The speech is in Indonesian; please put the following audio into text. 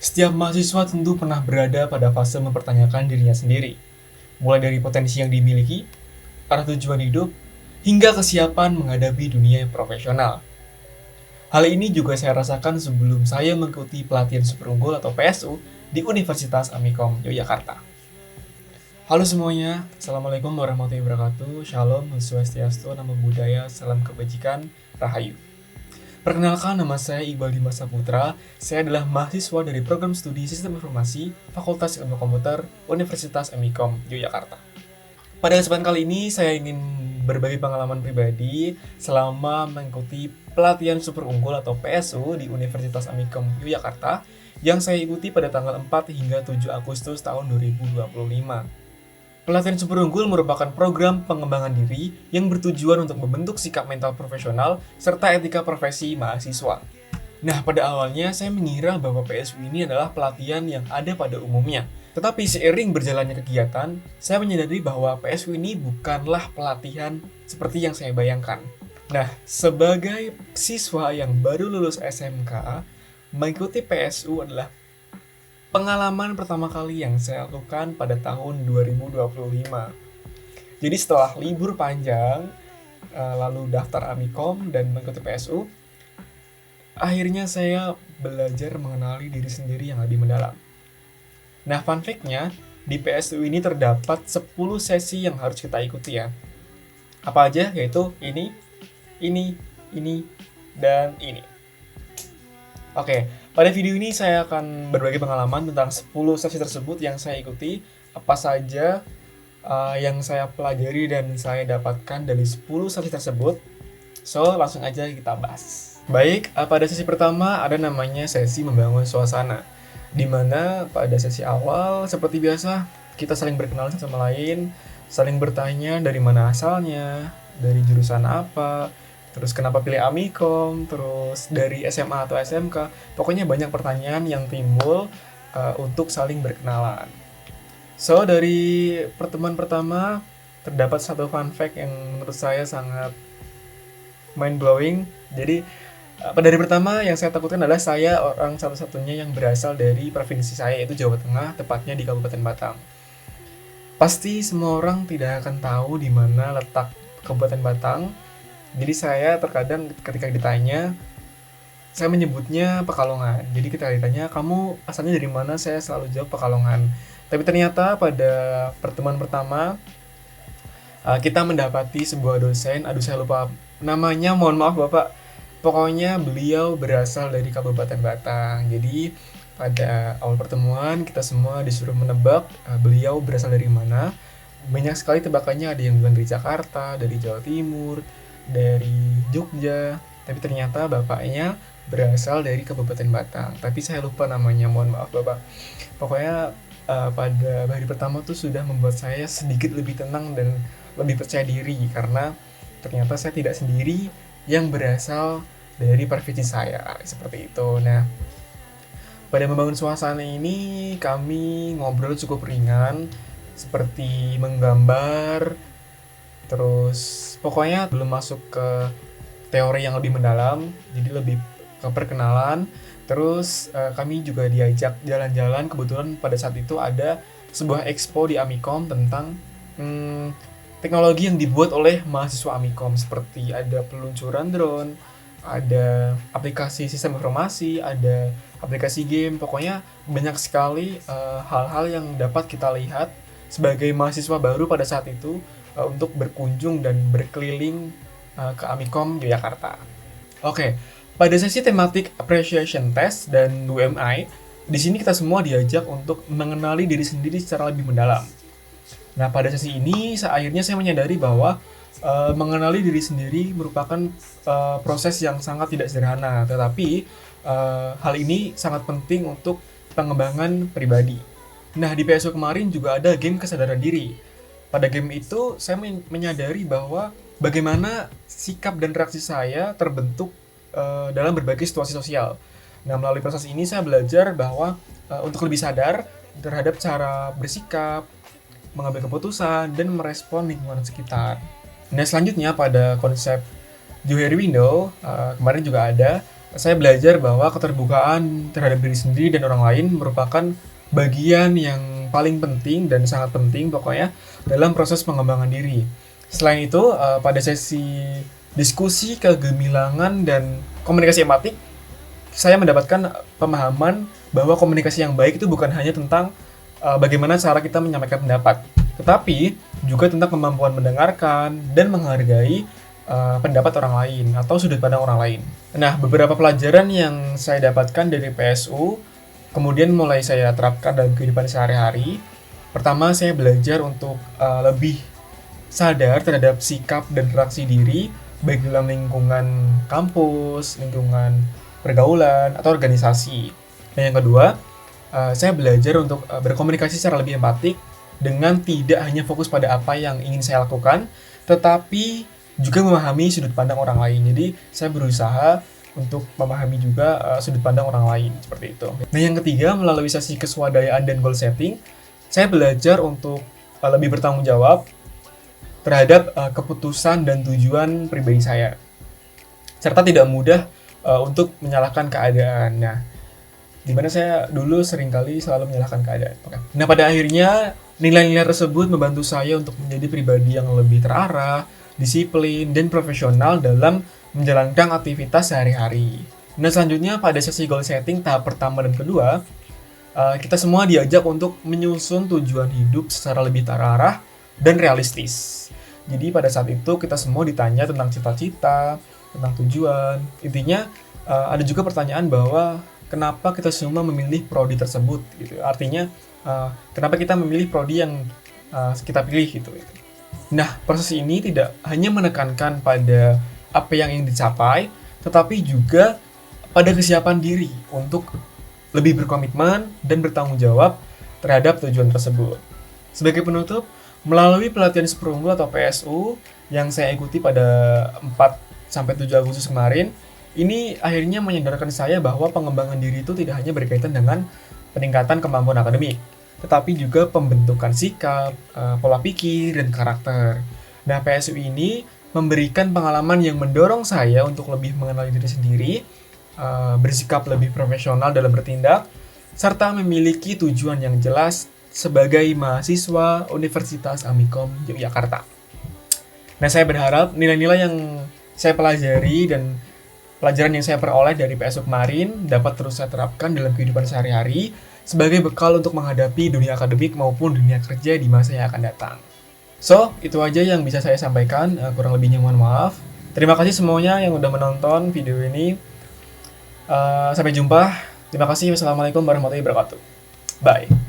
Setiap mahasiswa tentu pernah berada pada fase mempertanyakan dirinya sendiri, mulai dari potensi yang dimiliki, arah tujuan hidup, hingga kesiapan menghadapi dunia profesional. Hal ini juga saya rasakan sebelum saya mengikuti pelatihan super unggul atau PSU di Universitas Amikom Yogyakarta. Halo semuanya, Assalamualaikum warahmatullahi wabarakatuh, Shalom, Swastiastu, Namo Buddhaya, Salam Kebajikan, Rahayu. Perkenalkan, nama saya Iqbal Dimas Saputra. Saya adalah mahasiswa dari Program Studi Sistem Informasi Fakultas Ilmu Komputer Universitas Amikom Yogyakarta. Pada kesempatan kali ini, saya ingin berbagi pengalaman pribadi selama mengikuti pelatihan super unggul atau PSU di Universitas Amikom Yogyakarta yang saya ikuti pada tanggal 4 hingga 7 Agustus tahun 2025. Pelatihan super unggul merupakan program pengembangan diri yang bertujuan untuk membentuk sikap mental profesional serta etika profesi mahasiswa. Nah, pada awalnya saya mengira bahwa PSU ini adalah pelatihan yang ada pada umumnya. Tetapi seiring berjalannya kegiatan, saya menyadari bahwa PSU ini bukanlah pelatihan seperti yang saya bayangkan. Nah, sebagai siswa yang baru lulus SMK, mengikuti PSU adalah pengalaman pertama kali yang saya lakukan pada tahun 2025. Jadi setelah libur panjang, lalu daftar Amikom dan mengikuti PSU, akhirnya saya belajar mengenali diri sendiri yang lebih mendalam. Nah, fun fact-nya, di PSU ini terdapat 10 sesi yang harus kita ikuti ya. Apa aja? Yaitu ini, dan ini. Oke, pada video ini saya akan berbagi pengalaman tentang 10 sesi tersebut yang saya ikuti, apa saja yang saya pelajari dan saya dapatkan dari 10 sesi tersebut. So, langsung aja kita bahas. Baik, pada sesi pertama ada namanya sesi membangun suasana, di mana pada sesi awal seperti biasa kita saling berkenalan satu sama lain, saling bertanya dari mana asalnya, dari jurusan apa, terus kenapa pilih Amikom, terus dari SMA atau SMK. Pokoknya banyak pertanyaan yang timbul untuk saling berkenalan. So, dari pertemuan pertama terdapat satu fun fact yang menurut saya sangat mind blowing. Jadi pada hari pertama yang saya takutkan adalah saya orang satu-satunya yang berasal dari provinsi saya, yaitu Jawa Tengah, tepatnya di Kabupaten Batang. Pasti semua orang tidak akan tahu di mana letak Kabupaten Batang. Jadi saya terkadang ketika ditanya, saya menyebutnya Pekalongan. Jadi ketika ditanya, kamu asalnya dari mana? Saya selalu jawab Pekalongan. Tapi ternyata pada pertemuan pertama, kita mendapati sebuah dosen, aduh saya lupa namanya, mohon maaf Bapak. Pokoknya beliau berasal dari Kabupaten Batang. Jadi pada awal pertemuan kita semua disuruh menebak beliau berasal dari mana. Banyak sekali tebakannya, ada yang bilang dari Jakarta, dari Jawa Timur, dari Jogja, tapi ternyata bapaknya berasal dari Kabupaten Batang. Tapi saya lupa namanya, mohon maaf Bapak. Pokoknya pada hari pertama tuh sudah membuat saya sedikit lebih tenang dan lebih percaya diri, karena ternyata saya tidak sendiri yang berasal dari provinsi saya, seperti itu. Nah, pada membangun suasana ini kami ngobrol cukup ringan, seperti menggambar, terus pokoknya belum masuk ke teori yang lebih mendalam, jadi lebih ke perkenalan. Terus kami juga diajak jalan-jalan, kebetulan pada saat itu ada sebuah expo di Amikom tentang teknologi yang dibuat oleh mahasiswa Amikom, seperti ada peluncuran drone, ada aplikasi sistem informasi, ada aplikasi game. Pokoknya banyak sekali hal-hal yang dapat kita lihat sebagai mahasiswa baru pada saat itu untuk berkunjung dan berkeliling ke Amikom Yogyakarta. Oke, pada sesi tematik appreciation test dan UMI, di sini kita semua diajak untuk mengenali diri sendiri secara lebih mendalam. Nah, pada sesi ini akhirnya saya menyadari bahwa mengenali diri sendiri merupakan proses yang sangat tidak sederhana, tetapi hal ini sangat penting untuk pengembangan pribadi. Nah, di PSU kemarin juga ada game kesadaran diri. Pada game itu saya menyadari bahwa bagaimana sikap dan reaksi saya terbentuk dalam berbagai situasi sosial. Nah, melalui proses ini saya belajar bahwa untuk lebih sadar terhadap cara bersikap, mengambil keputusan, dan merespon lingkungan sekitar. Nah, selanjutnya pada konsep Johari Window, kemarin juga ada Saya belajar bahwa keterbukaan terhadap diri sendiri dan orang lain merupakan bagian yang paling penting dan sangat penting pokoknya dalam proses pengembangan diri. Selain itu, pada sesi diskusi kegemilangan dan komunikasi empatik, saya mendapatkan pemahaman bahwa komunikasi yang baik itu bukan hanya tentang bagaimana cara kita menyampaikan pendapat, tetapi juga tentang kemampuan mendengarkan dan menghargai pendapat orang lain atau sudut pandang orang lain. Nah, beberapa pelajaran yang saya dapatkan dari PSU, kemudian mulai saya terapkan dalam kehidupan sehari-hari. Pertama, saya belajar untuk lebih sadar terhadap sikap dan reaksi diri, baik dalam lingkungan kampus, lingkungan pergaulan, atau organisasi. Dan yang kedua, saya belajar untuk berkomunikasi secara lebih empatik dengan tidak hanya fokus pada apa yang ingin saya lakukan, tetapi juga memahami sudut pandang orang lain. Jadi saya berusaha untuk memahami juga sudut pandang orang lain seperti itu. Nah, yang ketiga, melalui sesi keswadayaan dan goal setting, saya belajar untuk lebih bertanggung jawab terhadap keputusan dan tujuan pribadi saya, serta tidak mudah untuk menyalahkan keadaan. Nah, dimana saya dulu seringkali selalu menyalahkan keadaan. Oke. Nah, pada akhirnya nilai-nilai tersebut membantu saya untuk menjadi pribadi yang lebih terarah, disiplin, dan profesional dalam menjalankan aktivitas sehari-hari. Nah, selanjutnya pada sesi goal setting tahap pertama dan kedua, kita semua diajak untuk menyusun tujuan hidup secara lebih terarah dan realistis. Jadi pada saat itu kita semua ditanya tentang cita-cita, tentang tujuan. Intinya ada juga pertanyaan bahwa kenapa kita semua memilih prodi tersebut gitu. Artinya kenapa kita memilih prodi yang kita pilih gitu. Nah, proses ini tidak hanya menekankan pada apa yang ingin dicapai, tetapi juga pada kesiapan diri untuk lebih berkomitmen dan bertanggung jawab terhadap tujuan tersebut. Sebagai penutup, melalui pelatihan Seperunggul atau PSU yang saya ikuti pada 4-7 Agustus kemarin, ini akhirnya menyadarkan saya bahwa pengembangan diri itu tidak hanya berkaitan dengan peningkatan kemampuan akademik, tetapi juga pembentukan sikap, pola pikir, dan karakter. Nah, PSU ini memberikan pengalaman yang mendorong saya untuk lebih mengenali diri sendiri, bersikap lebih profesional dalam bertindak, serta memiliki tujuan yang jelas sebagai mahasiswa Universitas Amikom Yogyakarta. Nah, saya berharap nilai-nilai yang saya pelajari dan pelajaran yang saya peroleh dari PSU kemarin dapat terus saya terapkan dalam kehidupan sehari-hari sebagai bekal untuk menghadapi dunia akademik maupun dunia kerja di masa yang akan datang. So, itu aja yang bisa saya sampaikan, kurang lebihnya mohon maaf. Terima kasih semuanya yang udah menonton video ini. Sampai jumpa. Terima kasih. Wassalamualaikum warahmatullahi wabarakatuh. Bye.